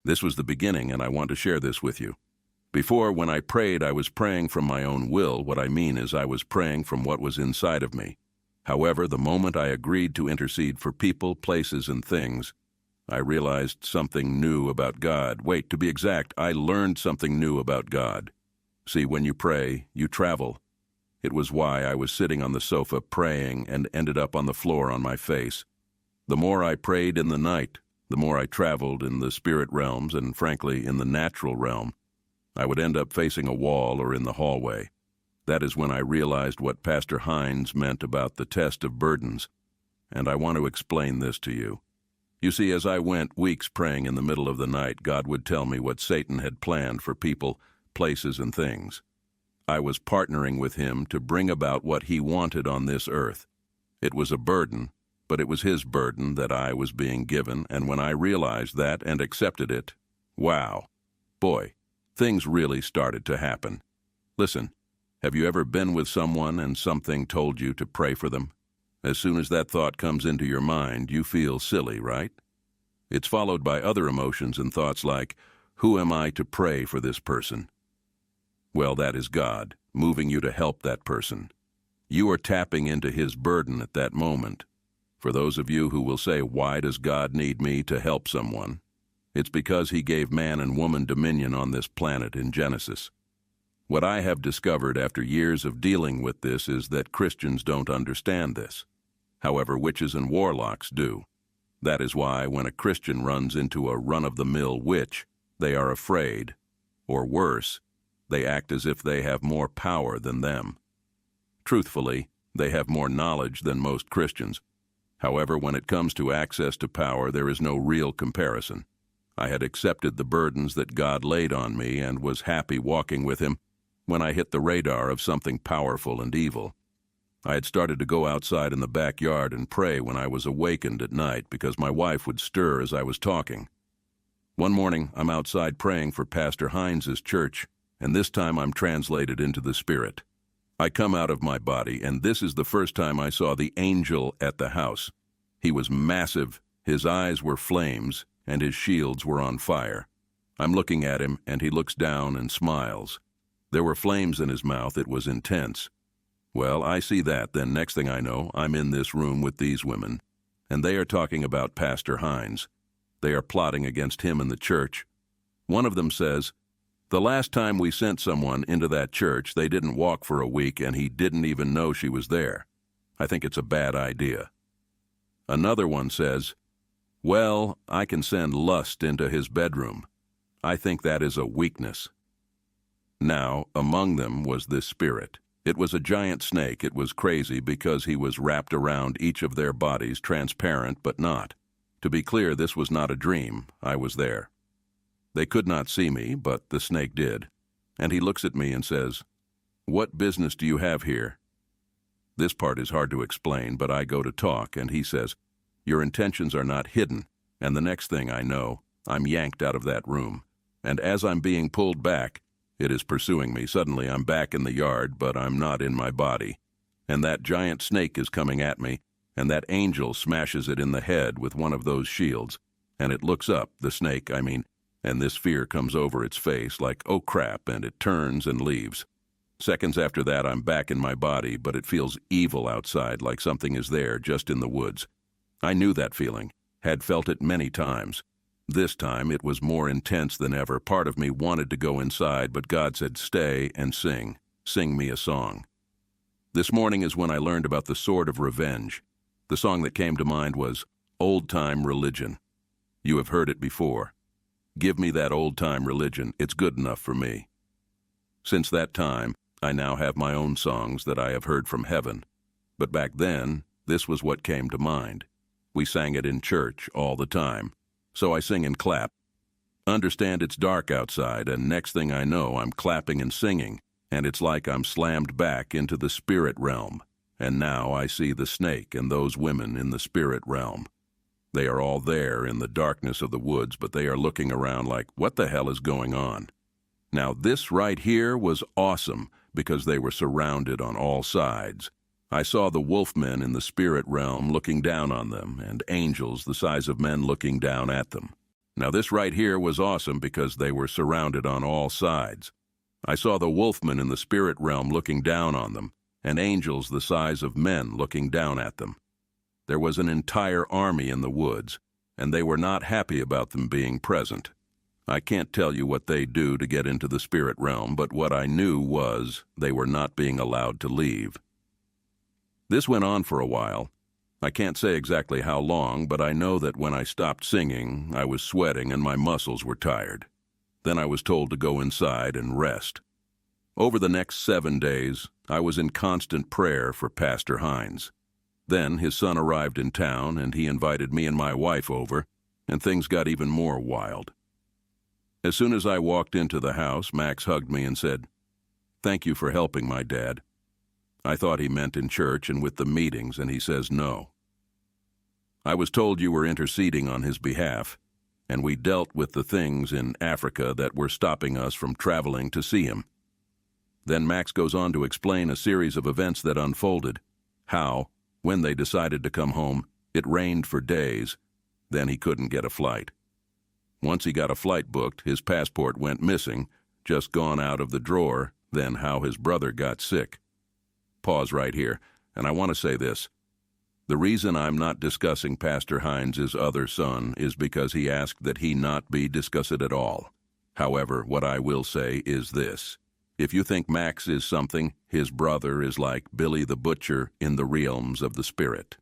This was the beginning, and I want to share this with you. Before, when I prayed, I was praying from my own will. What I mean is I was praying from what was inside of me. However, the moment I agreed to intercede for people, places, and things, I realized something new about God. Wait, to be exact, I learned something new about God. See, when you pray, you travel. It was why I was sitting on the sofa praying and ended up on the floor on my face. The more I prayed in the night, the more I traveled in the spirit realms and, frankly, in the natural realm. I would end up facing a wall or in the hallway. That is when I realized what Pastor Hines meant about the test of burdens, and I want to explain this to you. You see, as I went weeks praying in the middle of the night, God would tell me what Satan had planned for people, places, and things. I was partnering with him to bring about what he wanted on this earth. It was a burden, but it was his burden that I was being given, and when I realized that and accepted it, wow, boy, things really started to happen. Listen, have you ever been with someone and something told you to pray for them? As soon as that thought comes into your mind, you feel silly, right? It's followed by other emotions and thoughts like, who am I to pray for this person? Well, that is God, moving you to help that person. You are tapping into his burden at that moment. For those of you who will say, why does God need me to help someone? It's because he gave man and woman dominion on this planet in Genesis. What I have discovered after years of dealing with this is that Christians don't understand this. However, witches and warlocks do. That is why when a Christian runs into a run-of-the-mill witch, they are afraid. Or worse, they act as if they have more power than them. Truthfully, they have more knowledge than most Christians. However, when it comes to access to power, there is no real comparison. I had accepted the burdens that God laid on me and was happy walking with him when I hit the radar of something powerful and evil. I had started to go outside in the backyard and pray when I was awakened at night because my wife would stir as I was talking. One morning, I'm outside praying for Pastor Hines's church, and this time I'm translated into the spirit. I come out of my body, and this is the first time I saw the angel at the house. He was massive, his eyes were flames, and his shields were on fire. I'm looking at him, and he looks down and smiles. There were flames in his mouth. It was intense. Well, I see that, then next thing I know, I'm in this room with these women, and they are talking about Pastor Hines. They are plotting against him and the church. One of them says, the last time we sent someone into that church, they didn't walk for a week and he didn't even know she was there. I think it's a bad idea. Another one says, well, I can send lust into his bedroom. I think that is a weakness. Now, among them was this spirit. It was a giant snake. It was crazy because he was wrapped around each of their bodies, transparent but not. To be clear, this was not a dream. I was there. They could not see me, but the snake did. And he looks at me and says, what business do you have here? This part is hard to explain, but I go to talk, and he says, your intentions are not hidden. And the next thing I know, I'm yanked out of that room. And as I'm being pulled back, it is pursuing me. Suddenly I'm back in the yard, but I'm not in my body. And that giant snake is coming at me, and that angel smashes it in the head with one of those shields. And it looks up, the snake, and this fear comes over its face like, oh crap, and it turns and leaves. Seconds after that, I'm back in my body, but it feels evil outside, like something is there just in the woods. I knew that feeling, had felt it many times. This time, it was more intense than ever. Part of me wanted to go inside, but God said, stay and sing. Sing me a song. This morning is when I learned about the sword of revenge. The song that came to mind was Old-Time Religion. You have heard it before. Give me that old-time religion. It's good enough for me. Since that time, I now have my own songs that I have heard from heaven. But back then, this was what came to mind. We sang it in church all the time. So I sing and clap. Understand it's dark outside, and next thing I know, I'm clapping and singing, and it's like I'm slammed back into the spirit realm. And now I see the snake and those women in the spirit realm. They are all there in the darkness of the woods, but they are looking around like, what the hell is going on? Now this right here was awesome because they were surrounded on all sides. I saw the wolfmen in the spirit realm looking down on them, and angels the size of men looking down at them. Now this right here was awesome because they were surrounded on all sides. I saw the wolfmen in the spirit realm looking down on them, and angels the size of men looking down at them. There was an entire army in the woods, and they were not happy about them being present. I can't tell you what they do to get into the spirit realm, but what I knew was they were not being allowed to leave. This went on for a while. I can't say exactly how long, but I know that when I stopped singing, I was sweating and my muscles were tired. Then I was told to go inside and rest. Over the next 7 days, I was in constant prayer for Pastor Hines. Then his son arrived in town, and he invited me and my wife over, and things got even more wild. As soon as I walked into the house, Max hugged me and said, "Thank you for helping my dad." I thought he meant in church and with the meetings, and he says no. I was told you were interceding on his behalf, and we dealt with the things in Africa that were stopping us from traveling to see him. Then Max goes on to explain a series of events that unfolded, how, when they decided to come home, it rained for days, then he couldn't get a flight. Once he got a flight booked, his passport went missing, just gone out of the drawer, then how his brother got sick. Pause right here, and I want to say this. The reason I'm not discussing Pastor Hines' other son is because he asked that he not be discussed at all. However, what I will say is this. If you think Max is something, his brother is like Billy the Butcher in the realms of the spirit.